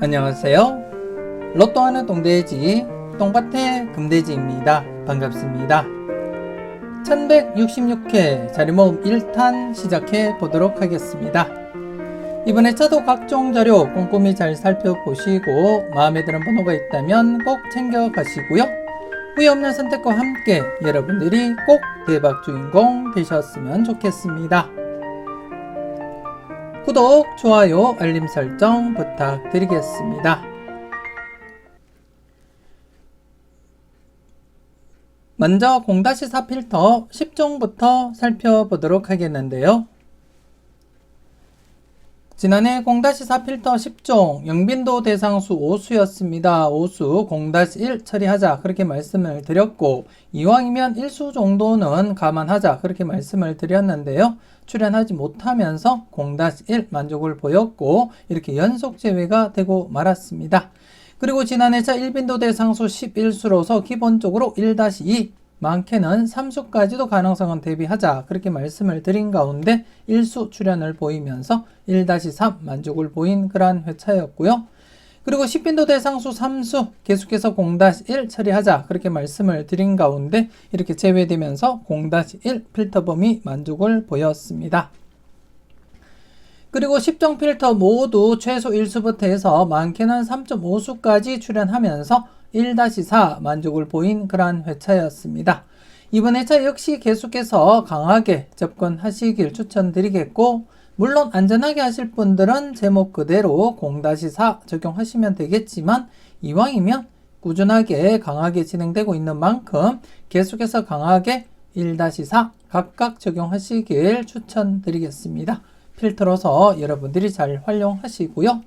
안녕하세요. 로또 하는 똥돼지 똥밭의 금돼지입니다. 반갑습니다. 1166회 자리모음 1탄 시작해 보도록 하겠습니다. 이번에 차도 각종 자료 꼼꼼히 잘 살펴보시고 마음에 드는 번호가 있다면 꼭 챙겨가시고요. 후회 없는 선택과 함께 여러분들이 꼭 대박 주인공 되셨으면 좋겠습니다. 구독, 좋아요, 알림 설정 부탁드리겠습니다. 먼저 0-4 필터 10종부터 살펴보도록 하겠는데요. 지난해 0-4 필터 10종 영빈도 대상수 오수였습니다. 오수 0-1 처리하자 그렇게 말씀을 드렸고 이왕이면 1수 정도는 감안하자 그렇게 말씀을 드렸는데요. 출연하지 못하면서 0-1 만족을 보였고 이렇게 연속 제외가 되고 말았습니다. 그리고 지난해 차 1빈도 대상수 11수로서 기본적으로 1-2 많게는 3수까지도 가능성은 대비하자 그렇게 말씀을 드린 가운데 1수 출현을 보이면서 1-3 만족을 보인 그러한 회차였고요. 그리고 10빈도 대상수 3수 계속해서 0-1 처리하자 그렇게 말씀을 드린 가운데 이렇게 제외되면서 0-1 필터 범위 만족을 보였습니다. 그리고 10종 필터 모두 최소 1수부터 해서 많게는 3.5수까지 출현하면서 1-4 만족을 보인 그러한 회차였습니다. 이번 회차 역시 계속해서 강하게 접근하시길 추천드리겠고 물론 안전하게 하실 분들은 제목 그대로 0-4 적용하시면 되겠지만 이왕이면 꾸준하게 강하게 진행되고 있는 만큼 계속해서 강하게 1-4 각각 적용하시길 추천드리겠습니다. 필터로서 여러분들이 잘 활용하시고요.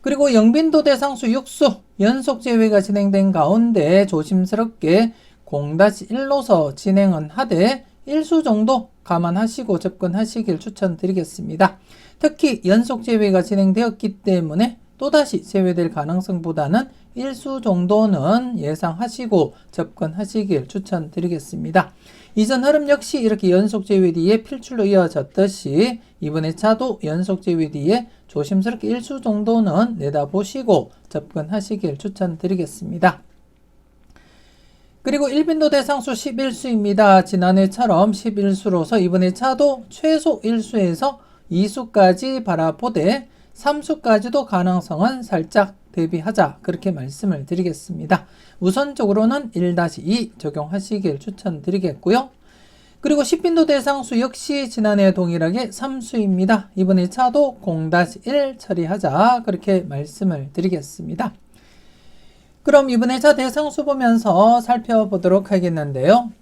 그리고 영빈도 대상수 6수 연속 제외가 진행된 가운데 조심스럽게 0-1로서 진행은 하되 1수 정도 감안하시고 접근하시길 추천드리겠습니다. 특히 연속 제외가 진행되었기 때문에 또다시 제외될 가능성보다는 1수 정도는 예상하시고 접근하시길 추천드리겠습니다. 이전 흐름 역시 이렇게 연속 제외 뒤에 필출로 이어졌듯이 이번에 차도 연속 제외 뒤에 조심스럽게 1수 정도는 내다보시고 접근하시길 추천드리겠습니다. 그리고 1빈도 대상수 11수입니다. 지난해처럼 11수로서 이번에 차도 최소 1수에서 2수까지 바라보되 3수까지도 가능성은 살짝 대비하자 그렇게 말씀을 드리겠습니다. 우선적으로는 1-2 적용하시길 추천드리겠고요. 그리고 10빈도 대상수 역시 지난해 동일하게 3수입니다. 이번에 차도 0-1 처리하자 그렇게 말씀을 드리겠습니다. 그럼 이번에 차 대상수 보면서 살펴보도록 하겠는데요.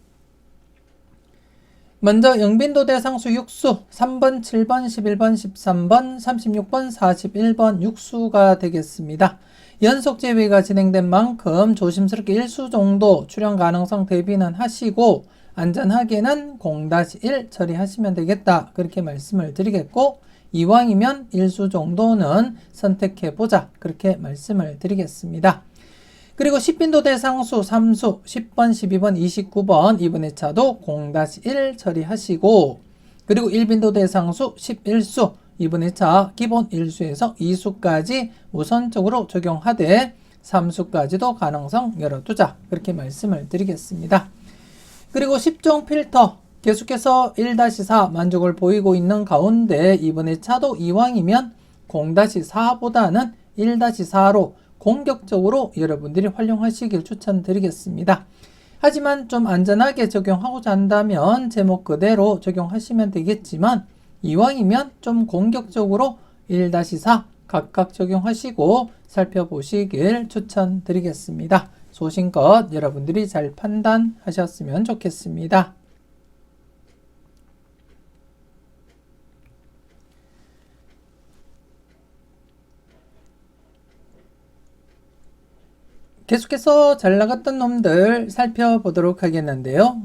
먼저 영빈도 대상수 6수 3번, 7번, 11번, 13번, 36번, 41번 6수가 되겠습니다. 연속 제외가 진행된 만큼 조심스럽게 1수 정도 출현 가능성 대비는 하시고 안전하게는 0-1 처리하시면 되겠다 그렇게 말씀을 드리겠고 이왕이면 1수 정도는 선택해보자 그렇게 말씀을 드리겠습니다. 그리고 10빈도 대상수 3수 10번, 12번, 29번 이번 회차도 0-1 처리하시고 그리고 1빈도 대상수 11수 이번 회차 기본 1수에서 2수까지 우선적으로 적용하되 3수까지도 가능성 열어두자 그렇게 말씀을 드리겠습니다. 그리고 10종 필터 계속해서 1-4 만족을 보이고 있는 가운데 이번 회차도 이왕이면 0-4보다는 1-4로 공격적으로 여러분들이 활용하시길 추천드리겠습니다. 하지만 좀 안전하게 적용하고자 한다면 제목 그대로 적용하시면 되겠지만 이왕이면 좀 공격적으로 1-4 각각 적용하시고 살펴보시길 추천드리겠습니다. 소신껏 여러분들이 잘 판단하셨으면 좋겠습니다. 계속해서 잘 나갔던 놈들 살펴보도록 하겠는데요.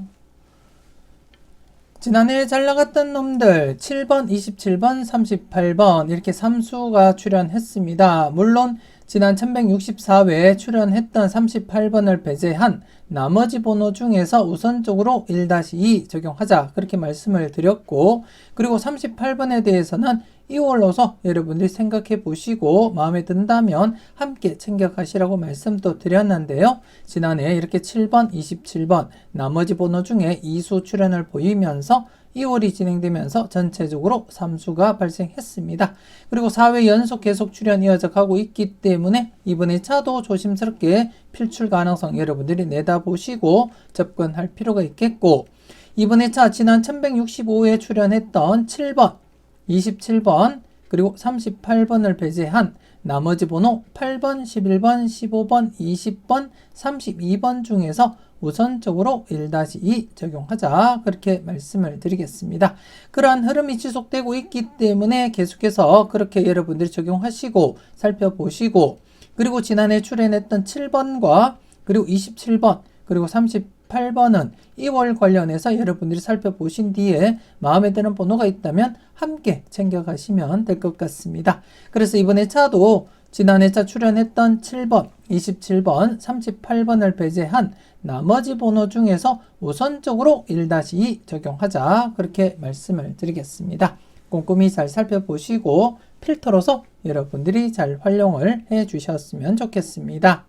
지난해 잘 나갔던 놈들 7번, 27번, 38번 이렇게 3수가 출연했습니다. 물론 지난 1164회 출연했던 38번을 배제한 나머지 번호 중에서 우선적으로 1-2 적용하자 그렇게 말씀을 드렸고, 그리고 38번에 대해서는 이월로서 여러분들이 생각해 보시고 마음에 든다면 함께 챙겨 가시라고 말씀도 드렸는데요. 지난해 이렇게 7번, 27번 나머지 번호 중에 2수 출연을 보이면서 2월이 진행되면서 전체적으로 3수가 발생했습니다. 그리고 4회 연속 계속 출연 이어져 가고 있기 때문에 이번에 차도 조심스럽게 필출 가능성 여러분들이 내다보시고 접근할 필요가 있겠고, 이번에 차 지난 1165회 출연했던 7번, 27번 그리고 38번을 배제한 나머지 번호 8번, 11번, 15번, 20번, 32번 중에서 우선적으로 1-2 적용하자 그렇게 말씀을 드리겠습니다. 그러한 흐름이 지속되고 있기 때문에 계속해서 그렇게 여러분들이 적용하시고 살펴보시고, 그리고 지난해 출연했던 7번과 그리고 27번 그리고 38번은 2월 관련해서 여러분들이 살펴보신 뒤에 마음에 드는 번호가 있다면 함께 챙겨가시면 될 것 같습니다. 그래서 이번에 차도 지난해 차 출연했던 7번, 27번, 38번을 배제한 나머지 번호 중에서 우선적으로 1-2 적용하자 그렇게 말씀을 드리겠습니다. 꼼꼼히 잘 살펴보시고 필터로서 여러분들이 잘 활용을 해 주셨으면 좋겠습니다.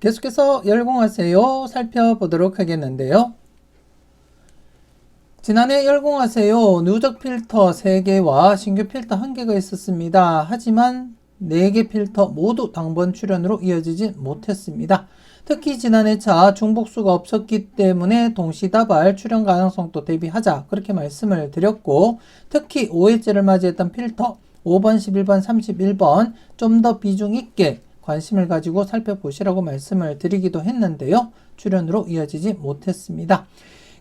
계속해서 열공하세요 살펴보도록 하겠는데요. 지난해 열공하세요 누적 필터 3개와 신규 필터 1개가 있었습니다. 하지만 4개 필터 모두 당번 출연으로 이어지지 못했습니다. 특히 지난해 차 중복수가 없었기 때문에 동시다발 출연 가능성도 대비하자 그렇게 말씀을 드렸고, 특히 5회째를 맞이했던 필터 5번, 11번, 31번 좀 더 비중 있게 관심을 가지고 살펴보시라고 말씀을 드리기도 했는데요. 출연으로 이어지지 못했습니다.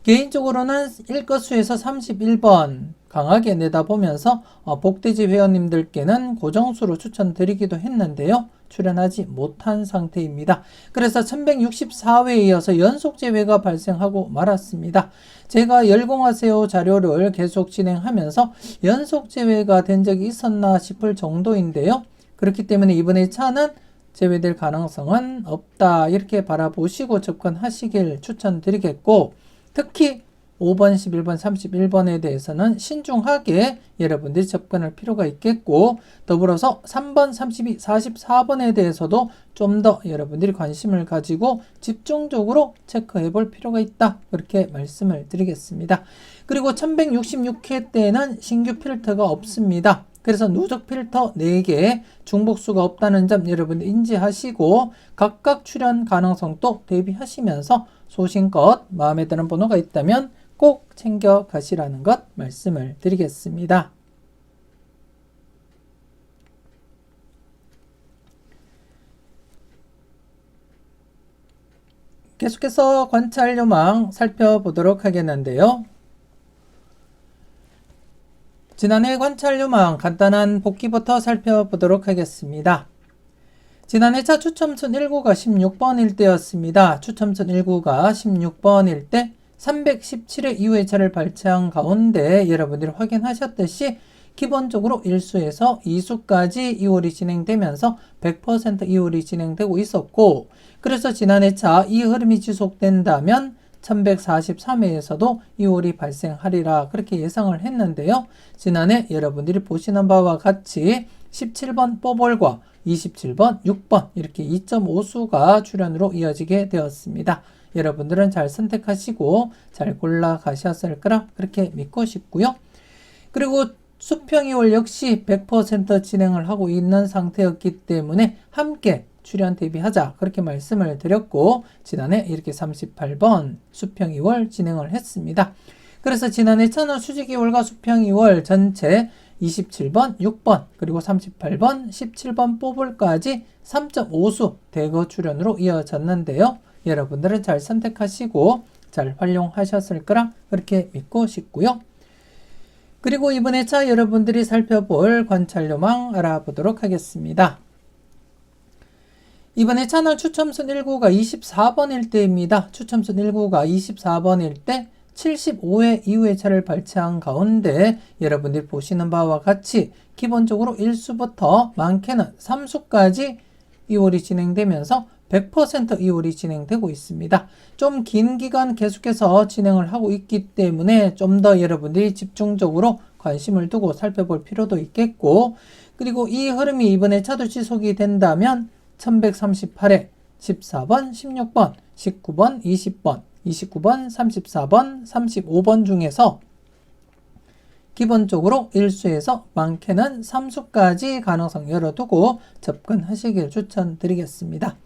개인적으로는 1거수에서 31번 강하게 내다보면서 복돼지 회원님들께는 고정수로 추천드리기도 했는데요. 출연하지 못한 상태입니다. 그래서 1164회에 이어서 연속 제외가 발생하고 말았습니다. 제가 열공하세요 자료를 계속 진행하면서 연속 제외가 된 적이 있었나 싶을 정도인데요. 그렇기 때문에 이번에 차는 제외될 가능성은 없다 이렇게 바라보시고 접근하시길 추천드리겠고, 특히 5번, 11번, 31번에 대해서는 신중하게 여러분들이 접근할 필요가 있겠고, 더불어서 3번, 32, 44번에 대해서도 좀 더 여러분들이 관심을 가지고 집중적으로 체크해 볼 필요가 있다 그렇게 말씀을 드리겠습니다. 그리고 1166회 때는 신규 필터가 없습니다. 그래서 누적 필터 4개 중복수가 없다는 점 여러분 인지하시고 각각 출연 가능성도 대비하시면서 소신껏 마음에 드는 번호가 있다면 꼭 챙겨 가시라는 것 말씀을 드리겠습니다. 계속해서 관찰 요망 살펴보도록 하겠는데요. 지난해 관찰 요망 간단한 복기부터 살펴보도록 하겠습니다. 지난해 차 추첨순 1구가 16번일 때였습니다. 추첨순 1구가 16번일 때 317회 이후의 차를 발췌한 가운데 여러분들이 확인하셨듯이 기본적으로 1수에서 2수까지 이홀이 진행되면서 100% 이홀이 진행되고 있었고, 그래서 지난해 차 이 흐름이 지속된다면 1143회에서도 이홀이 발생하리라 그렇게 예상을 했는데요. 지난해 여러분들이 보시는 바와 같이 17번 뽀볼과 27번, 6번 이렇게 2.5수가 출연으로 이어지게 되었습니다. 여러분들은 잘 선택하시고 잘 골라 가셨을 거라 그렇게 믿고 싶고요. 그리고 수평이월 역시 100% 진행을 하고 있는 상태였기 때문에 함께 출연 대비하자 그렇게 말씀을 드렸고, 지난해 이렇게 38번 수평이월 진행을 했습니다. 그래서 지난해 천원 수직이월과 수평이월 전체 27번, 6번, 그리고 38번, 17번 뽑을까지 3.5수 대거 출연으로 이어졌는데요. 여러분들은 잘 선택하시고 잘 활용하셨을 거라 그렇게 믿고 싶고요. 그리고 이번에 차 여러분들이 살펴볼 관찰 요망 알아보도록 하겠습니다. 이번에 채널 추첨순 1구가 24번일 때입니다. 추첨순 1구가 24번일 때 75회 이후의 차를 발췌한 가운데 여러분들이 보시는 바와 같이 기본적으로 1수부터 많게는 3수까지 이월이 진행되면서 100% 이월이 진행되고 있습니다. 좀 긴 기간 계속해서 진행을 하고 있기 때문에 좀 더 여러분들이 집중적으로 관심을 두고 살펴볼 필요도 있겠고, 그리고 이 흐름이 이번에 차도 지속이 된다면 1138회 14번, 16번, 19번, 20번, 29번, 34번, 35번 중에서 기본적으로 1수에서 많게는 3수까지 가능성 열어두고 접근하시길 추천드리겠습니다.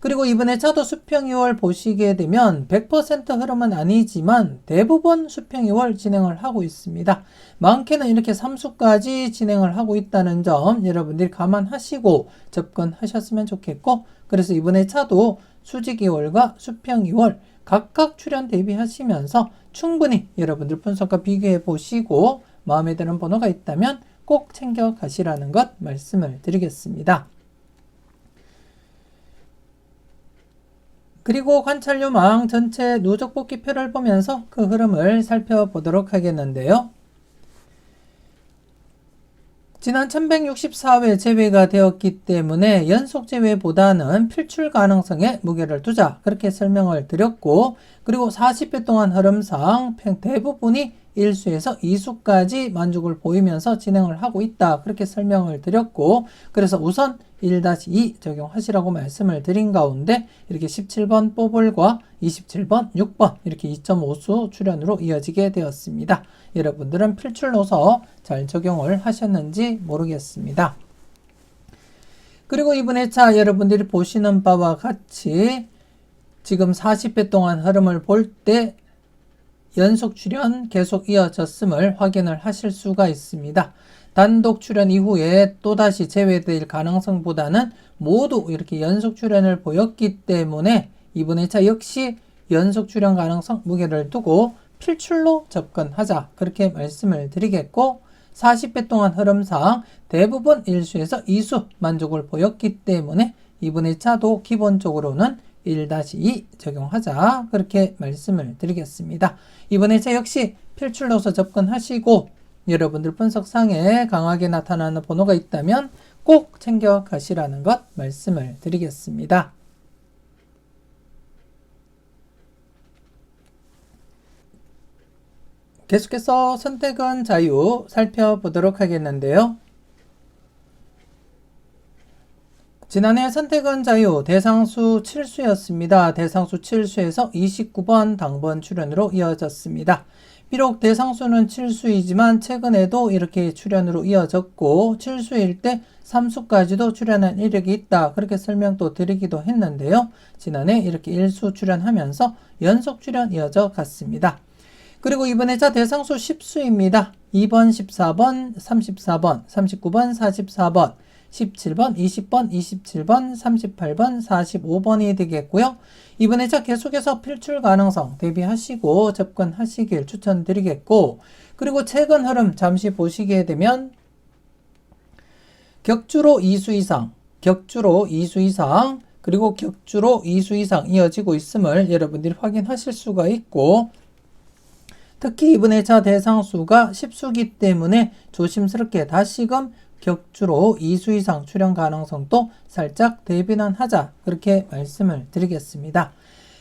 그리고 이번에 차도 수평 2월 보시게 되면 100% 흐름은 아니지만 대부분 수평 2월 진행을 하고 있습니다. 많게는 이렇게 3수까지 진행을 하고 있다는 점 여러분들이 감안하시고 접근하셨으면 좋겠고, 그래서 이번에 차도 수직 2월과 수평 2월 각각 출현 대비하시면서 충분히 여러분들 분석과 비교해 보시고 마음에 드는 번호가 있다면 꼭 챙겨 가시라는 것 말씀을 드리겠습니다. 그리고 관찰요망 전체 누적 뽑기표를 보면서 그 흐름을 살펴보도록 하겠는데요. 지난 1164회 제외가 되었기 때문에 연속 제외보다는 필출 가능성에 무게를 두자, 그렇게 설명을 드렸고, 그리고 40회 동안 흐름상 대부분이 1수에서 2수까지 만족을 보이면서 진행을 하고 있다, 그렇게 설명을 드렸고, 그래서 우선 1-2 적용하시라고 말씀을 드린 가운데 이렇게 17번 뽀볼과 27번, 6번 이렇게 2.5수 출현으로 이어지게 되었습니다. 여러분들은 필출로서 잘 적용을 하셨는지 모르겠습니다. 그리고 이번 회차 여러분들이 보시는 바와 같이 지금 40회 동안 흐름을 볼 때 연속 출현 계속 이어졌음을 확인을 하실 수가 있습니다. 단독 출현 이후에 또다시 제외될 가능성보다는 모두 이렇게 연속 출현을 보였기 때문에 이번 회차 역시 연속 출현 가능성 무게를 두고 필출로 접근하자, 그렇게 말씀을 드리겠고, 40회 동안 흐름상 대부분 1수에서 2수 만족을 보였기 때문에 이번 회차도 기본적으로는 1-2 적용하자, 그렇게 말씀을 드리겠습니다. 이번 회차 역시 필출로서 접근하시고 여러분들 분석상에 강하게 나타나는 번호가 있다면 꼭 챙겨 가시라는 것 말씀을 드리겠습니다. 계속해서 선택은 자유 살펴보도록 하겠는데요. 지난해 선택은 자유 대상수 7수였습니다. 대상수 7수에서 29번 당번 출현으로 이어졌습니다. 비록 대상수는 7수이지만 최근에도 이렇게 출현으로 이어졌고 7수일 때 3수까지도 출현한 이력이 있다, 그렇게 설명도 드리기도 했는데요. 지난해 이렇게 1수 출현하면서 연속 출현 이어져 갔습니다. 그리고 이번에 자 대상수 10수입니다. 2번, 14번, 34번, 39번, 44번, 17번, 20번, 27번, 38번, 45번이 되겠고요. 이번에 자 계속해서 필출 가능성 대비하시고 접근하시길 추천드리겠고, 그리고 최근 흐름 잠시 보시게 되면 격주로 2수 이상, 격주로 2수 이상, 그리고 격주로 2수 이상 이어지고 있음을 여러분들이 확인하실 수가 있고, 특히 이번에 자 대상수가 10수기 때문에 조심스럽게 다시금 격주로 2수 이상 출현 가능성도 살짝 대비는 하자, 그렇게 말씀을 드리겠습니다.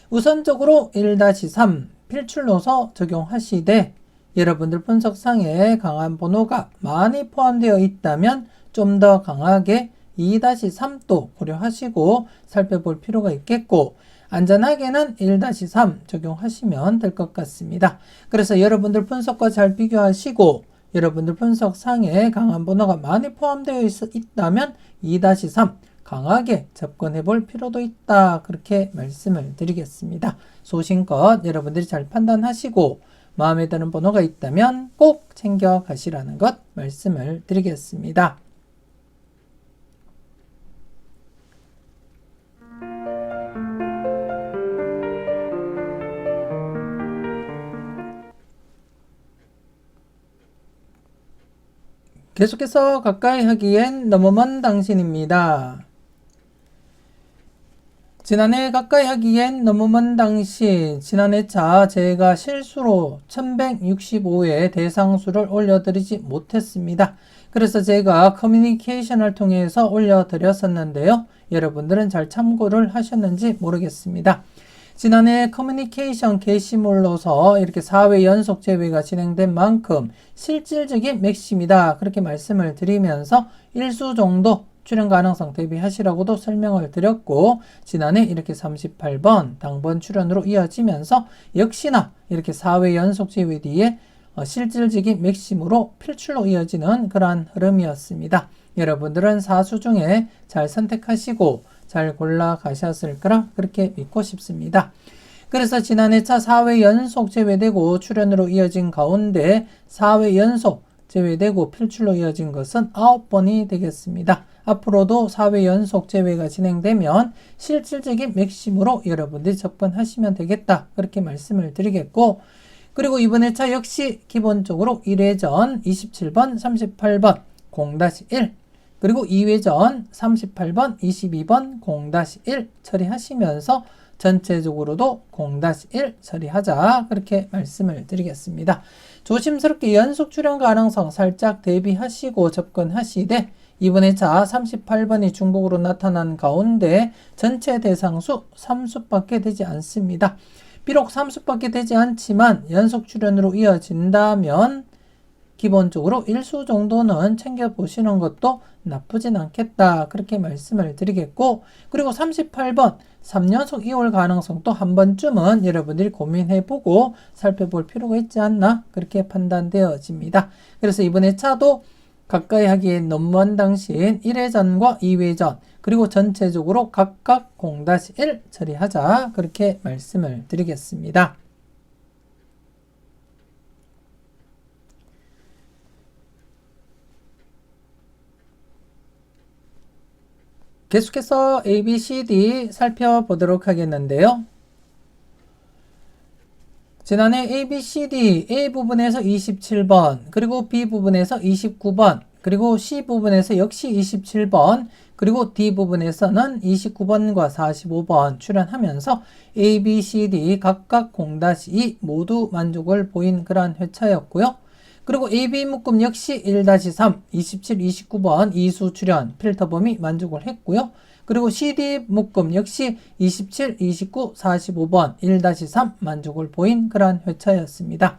우선적으로 1-3 필출로서 적용하시되 여러분들 분석상에 강한 번호가 많이 포함되어 있다면 좀 더 강하게 2-3도 고려하시고 살펴볼 필요가 있겠고, 안전하게는 1-3 적용하시면 될 것 같습니다. 그래서 여러분들 분석과 잘 비교하시고 여러분들 분석상에 강한 번호가 많이 포함되어 있다면 2-3 강하게 접근해 볼 필요도 있다, 그렇게 말씀을 드리겠습니다. 소신껏 여러분들이 잘 판단하시고 마음에 드는 번호가 있다면 꼭 챙겨 가시라는 것 말씀을 드리겠습니다. 계속해서 가까이 하기엔 너무 먼 당신입니다. 지난해 가까이 하기엔 너무 먼 당시 지난해 차 제가 실수로 1165회 대상수를 올려드리지 못했습니다. 그래서 제가 커뮤니케이션을 통해서 올려드렸었는데요. 여러분들은 잘 참고를 하셨는지 모르겠습니다. 지난해 커뮤니케이션 게시물로서 이렇게 4회 연속 제외가 진행된 만큼 실질적인 맥심이다. 그렇게 말씀을 드리면서 일수 정도 출연 가능성 대비하시라고도 설명을 드렸고, 지난해 이렇게 38번 당번 출연으로 이어지면서 역시나 이렇게 4회 연속 제외 뒤에 실질적인 맥심으로 필출로 이어지는 그러한 흐름이었습니다. 여러분들은 사수 중에 잘 선택하시고 잘 골라 가셨을 거라 그렇게 믿고 싶습니다. 그래서 지난해 차 4회 연속 제외되고 출연으로 이어진 가운데 4회 연속 제외되고 필출로 이어진 것은 9번이 되겠습니다. 앞으로도 4회 연속 제외가 진행되면 실질적인 맥심으로 여러분들이 접근하시면 되겠다. 그렇게 말씀을 드리겠고, 그리고 이번 회차 역시 기본적으로 1회전 27번, 38번 0-1, 그리고 2회전 38번, 22번 0-1 처리하시면서 전체적으로도 0-1 처리하자. 그렇게 말씀을 드리겠습니다. 조심스럽게 연속 출연 가능성 살짝 대비하시고 접근하시되, 이번 회차 38번이 중복으로 나타난 가운데 전체 대상수 3수밖에 되지 않습니다. 비록 3수밖에 되지 않지만 연속 출연으로 이어진다면 기본적으로 1수 정도는 챙겨보시는 것도 나쁘진 않겠다. 그렇게 말씀을 드리겠고, 그리고 38번 3연속 2월 가능성도 한 번쯤은 여러분들이 고민해보고 살펴볼 필요가 있지 않나 그렇게 판단되어집니다. 그래서 이번 회차도 가까이 하기엔 너무 먼 당시인 1회전과 2회전 그리고 전체적으로 각각 0-1 처리하자. 그렇게 말씀을 드리겠습니다. 계속해서 A, B, C, D 살펴보도록 하겠는데요. 지난해 A, B, C, D A 부분에서 27번, 그리고 B 부분에서 29번, 그리고 C 부분에서 역시 27번, 그리고 D 부분에서는 29번과 45번 출연하면서 A, B, C, D 각각 0-2 모두 만족을 보인 그러한 회차였고요. 그리고 AB 묶음 역시 1-3, 27, 29번 2수 출연 필터 범위 만족을 했고요. 그리고 CD 묶음 역시 27, 29, 45번 1-3 만족을 보인 그러한 회차였습니다.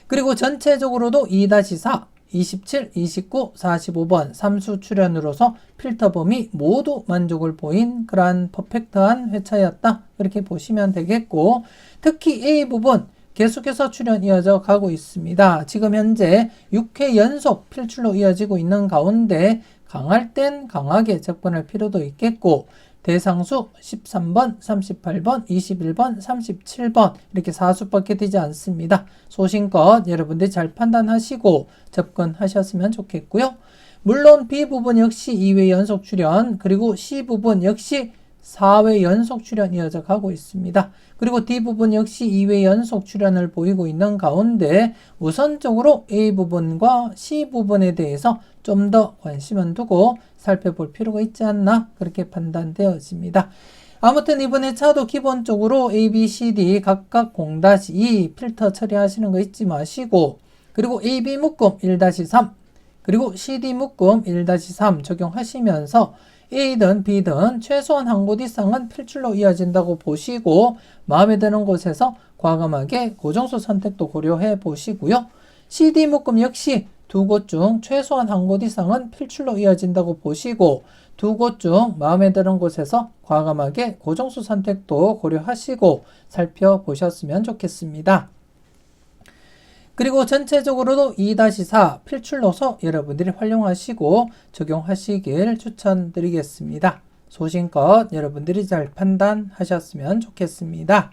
그리고 전체적으로도 2-4, 27, 29, 45번 3수 출연으로서 필터 범위 모두 만족을 보인 그러한 퍼펙트한 회차였다. 그렇게 보시면 되겠고, 특히 A 부분 계속해서 출연 이어져 가고 있습니다. 지금 현재 6회 연속 필출로 이어지고 있는 가운데 강할 땐 강하게 접근할 필요도 있겠고, 대상수 13번, 38번, 21번, 37번 이렇게 4수밖에 되지 않습니다. 소신껏 여러분들이 잘 판단하시고 접근하셨으면 좋겠고요. 물론 B 부분 역시 2회 연속 출연, 그리고 C 부분 역시 4회 연속 출연 이어져 가고 있습니다. 그리고 D 부분 역시 2회 연속 출연을 보이고 있는 가운데 우선적으로 A 부분과 C 부분에 대해서 좀 더 관심을 두고 살펴볼 필요가 있지 않나 그렇게 판단되어집니다. 아무튼 이번 회차도 기본적으로 A, B, C, D 각각 0-2 필터 처리하시는 거 잊지 마시고, 그리고 A, B 묶음 1-3 그리고 C, D 묶음 1-3 적용하시면서 A든 B든 최소한 한 곳 이상은 필출로 이어진다고 보시고 마음에 드는 곳에서 과감하게 고정수 선택도 고려해 보시고요. CD 묶음 역시 두 곳 중 최소한 한 곳 이상은 필출로 이어진다고 보시고 두 곳 중 마음에 드는 곳에서 과감하게 고정수 선택도 고려하시고 살펴보셨으면 좋겠습니다. 그리고 전체적으로도 2-4 필출로서 여러분들이 활용하시고 적용하시길 추천드리겠습니다. 소신껏 여러분들이 잘 판단하셨으면 좋겠습니다.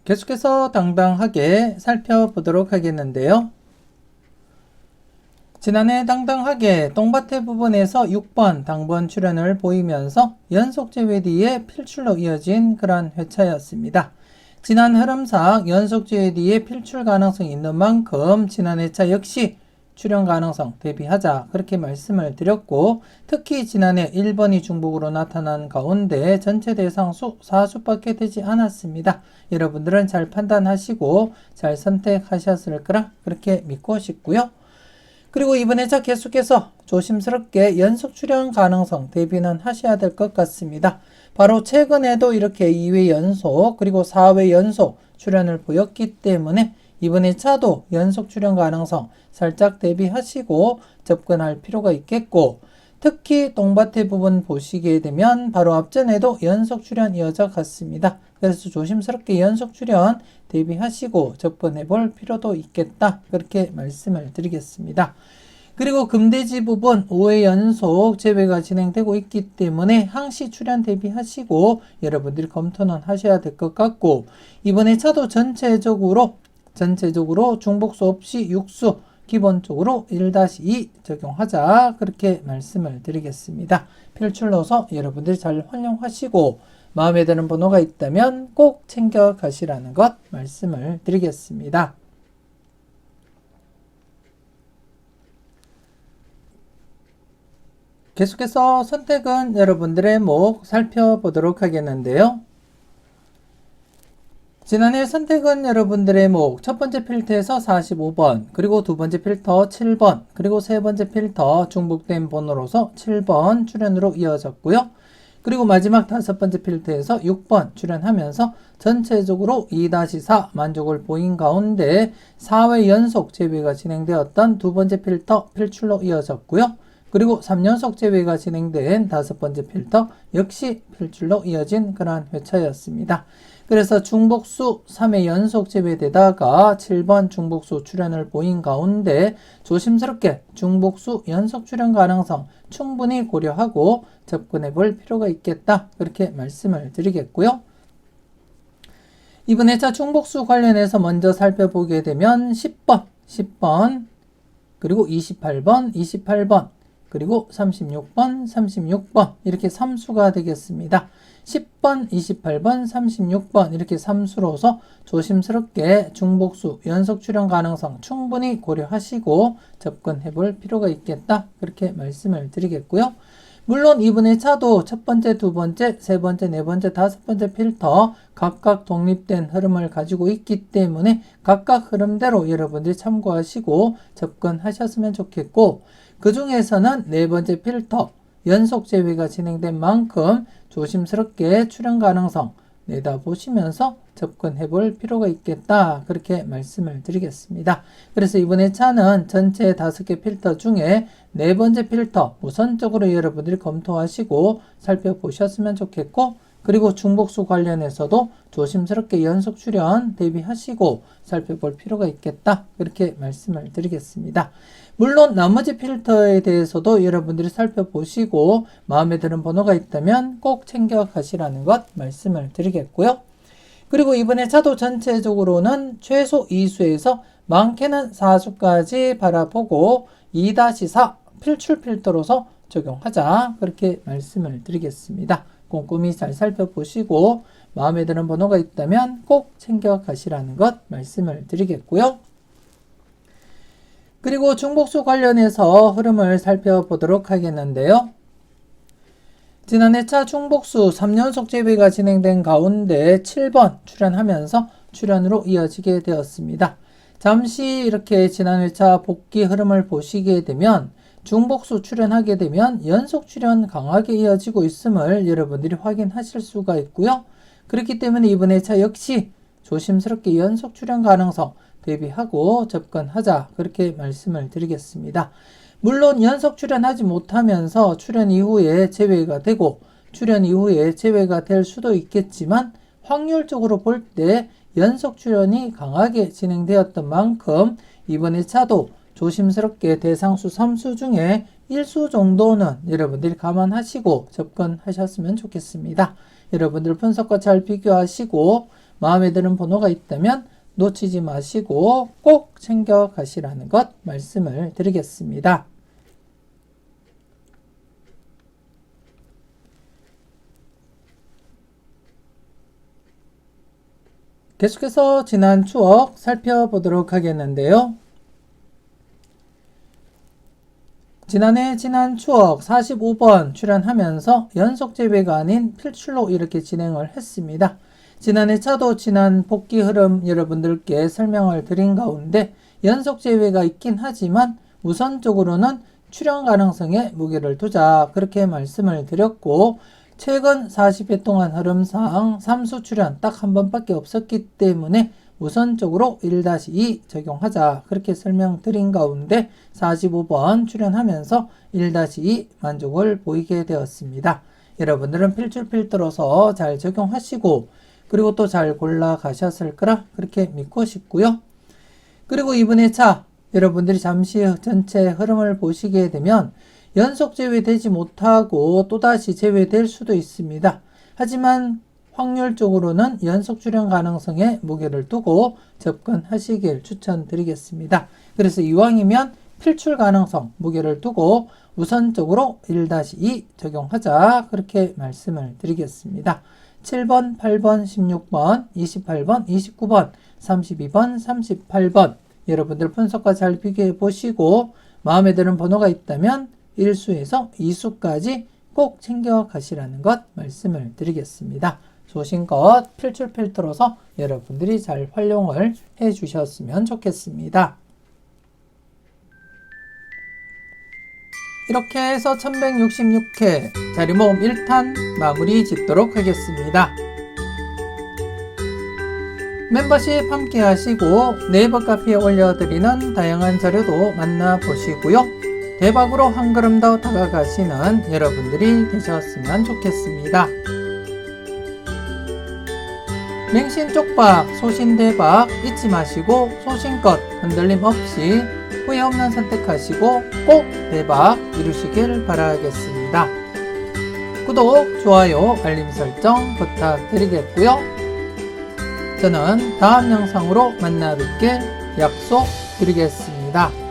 계속해서 당당하게 살펴보도록 하겠는데요. 지난해 당당하게 똥밭의 부분에서 6번 당번 출연을 보이면서 연속 제외 뒤에 필출로 이어진 그러한 회차였습니다. 지난 흐름상 연속 주에 뒤에 필출 가능성이 있는 만큼 지난 회차 역시 출현 가능성 대비하자 그렇게 말씀을 드렸고, 특히 지난해 1번이 중복으로 나타난 가운데 전체 대상수 4수밖에 되지 않았습니다. 여러분들은 잘 판단하시고 잘 선택하셨을 거라 그렇게 믿고 싶고요. 그리고 이번 회차 계속해서 조심스럽게 연속 출현 가능성 대비는 하셔야 될 것 같습니다. 바로 최근에도 이렇게 2회 연속 그리고 4회 연속 출현을 보였기 때문에 이번 회차도 연속 출현 가능성 살짝 대비하시고 접근할 필요가 있겠고, 특히 똥밭의 부분 보시게 되면 바로 앞전에도 연속 출현 이어져 갔습니다. 그래서 조심스럽게 연속 출현 대비하시고 접근해 볼 필요도 있겠다 그렇게 말씀을 드리겠습니다. 그리고 금돼지 부분 5회 연속 재배가 진행되고 있기 때문에 항시 출현 대비하시고 여러분들이 검토는 하셔야 될 것 같고, 이번에 차도 전체적으로 중복수 없이 육수 기본적으로 1-2 적용하자 그렇게 말씀을 드리겠습니다. 필출로서 여러분들이 잘 활용하시고 마음에 드는 번호가 있다면 꼭 챙겨 가시라는 것 말씀을 드리겠습니다. 계속해서 선택은 여러분들의 목 살펴보도록 하겠는데요. 지난해 선택은 여러분들의 목 첫 번째 필터에서 45번, 그리고 두 번째 필터 7번, 그리고 세 번째 필터 중복된 번호로서 7번 출현으로 이어졌고요. 그리고 마지막 다섯 번째 필터에서 6번 출현하면서 전체적으로 2-4 만족을 보인 가운데 4회 연속 재배가 진행되었던 두 번째 필터 필출로 이어졌고요. 그리고 3연속 재배가 진행된 다섯 번째 필터 역시 필출로 이어진 그러한 회차였습니다. 그래서 중복수 3회 연속 재배되다가 7번 중복수 출현을 보인 가운데 조심스럽게 중복수 연속 출현 가능성 충분히 고려하고 접근해 볼 필요가 있겠다 그렇게 말씀을 드리겠고요. 이번 회차 중복수 관련해서 먼저 살펴보게 되면 10번 그리고 28번 그리고 36번 이렇게 3수가 되겠습니다. 10번, 28번, 36번 이렇게 3수로서 조심스럽게 중복수 연속 출현 가능성 충분히 고려하시고 접근해 볼 필요가 있겠다 그렇게 말씀을 드리겠고요. 물론 이번 회차도 첫 번째, 두 번째, 세 번째, 네 번째, 다섯 번째 필터 각각 독립된 흐름을 가지고 있기 때문에 각각 흐름대로 여러분들이 참고하시고 접근하셨으면 좋겠고, 그 중에서는 네 번째 필터 연속 재배가 진행된 만큼 조심스럽게 출현 가능성 내다보시면서 접근해 볼 필요가 있겠다 그렇게 말씀을 드리겠습니다. 그래서 이번 회차는 전체 5개 필터 중에 네 번째 필터 우선적으로 여러분들이 검토하시고 살펴보셨으면 좋겠고, 그리고 중복수 관련해서도 조심스럽게 연속 출현 대비하시고 살펴볼 필요가 있겠다 그렇게 말씀을 드리겠습니다. 물론 나머지 필터에 대해서도 여러분들이 살펴보시고 마음에 드는 번호가 있다면 꼭 챙겨 가시라는 것 말씀을 드리겠고요. 그리고 이번에 차도 전체적으로는 최소 2수에서 많게는 4수까지 바라보고 2-4 필출 필터로서 적용하자 그렇게 말씀을 드리겠습니다. 꼼꼼히 잘 살펴보시고 마음에 드는 번호가 있다면 꼭 챙겨 가시라는 것 말씀을 드리겠고요. 그리고 중복수 관련해서 흐름을 살펴보도록 하겠는데요. 지난 회차 중복수 3연속 재배가 진행된 가운데 7번 출현하면서 출현으로 이어지게 되었습니다. 잠시 이렇게 지난 회차 복귀 흐름을 보시게 되면 중복수 출현하게 되면 연속 출현 강하게 이어지고 있음을 여러분들이 확인하실 수가 있고요. 그렇기 때문에 이번 회차 역시 조심스럽게 연속 출현 가능성 대비하고 접근하자 그렇게 말씀을 드리겠습니다. 물론 연속 출현하지 못하면서 출현 이후에 제외가 되고 출현 이후에 제외가 될 수도 있겠지만 확률적으로 볼 때 연속 출현이 강하게 진행되었던 만큼 이번 회차도 조심스럽게 대상수 3수 중에 1수 정도는 여러분들이 감안하시고 접근하셨으면 좋겠습니다. 여러분들 분석과 잘 비교하시고 마음에 드는 번호가 있다면 놓치지 마시고 꼭 챙겨 가시라는 것 말씀을 드리겠습니다. 계속해서 지난 추억 살펴보도록 하겠는데요. 지난해 지난 추억 45번 출연하면서 연속 제외가 아닌 필출로 이렇게 진행을 했습니다. 지난해 차도 지난 복귀 흐름 여러분들께 설명을 드린 가운데 연속 제외가 있긴 하지만 우선적으로는 출연 가능성에 무게를 두자 그렇게 말씀을 드렸고, 최근 40회 동안 흐름상 3수 출연 딱 한 번밖에 없었기 때문에 우선적으로 1-2 적용하자 그렇게 설명드린 가운데 45번 출연하면서 1-2 만족을 보이게 되었습니다. 여러분들은 필출필터로서 잘 적용하시고 그리고 또 잘 골라가셨을 거라 그렇게 믿고 싶고요. 그리고 이번에 차 여러분들이 잠시 전체 흐름을 보시게 되면 연속 제외되지 못하고 또다시 제외될 수도 있습니다. 하지만 확률적으로는 연속 출연 가능성에 무게를 두고 접근하시길 추천드리겠습니다. 그래서 이왕이면 필출 가능성 무게를 두고 우선적으로 1-2 적용하자 그렇게 말씀을 드리겠습니다. 7번, 8번, 16번, 28번, 29번, 32번, 38번 여러분들 분석과 잘 비교해 보시고 마음에 드는 번호가 있다면 1수에서 2수까지 꼭 챙겨 가시라는 것 말씀을 드리겠습니다. 소신껏 필출 필터로서 여러분들이 잘 활용을 해 주셨으면 좋겠습니다. 이렇게 해서 1166회 자리모음 1탄 마무리 짓도록 하겠습니다. 멤버십 함께 하시고 네이버 카페에 올려드리는 다양한 자료도 만나보시고요. 대박으로 한 걸음 더 다가가시는 여러분들이 되셨으면 좋겠습니다. 맹신 쪽박, 소신 대박 잊지 마시고 소신껏 흔들림 없이 후회 없는 선택하시고 꼭 대박 이루시길 바라겠습니다. 구독, 좋아요, 알림 설정 부탁드리겠고요. 저는 다음 영상으로 만나 뵙길 약속드리겠습니다.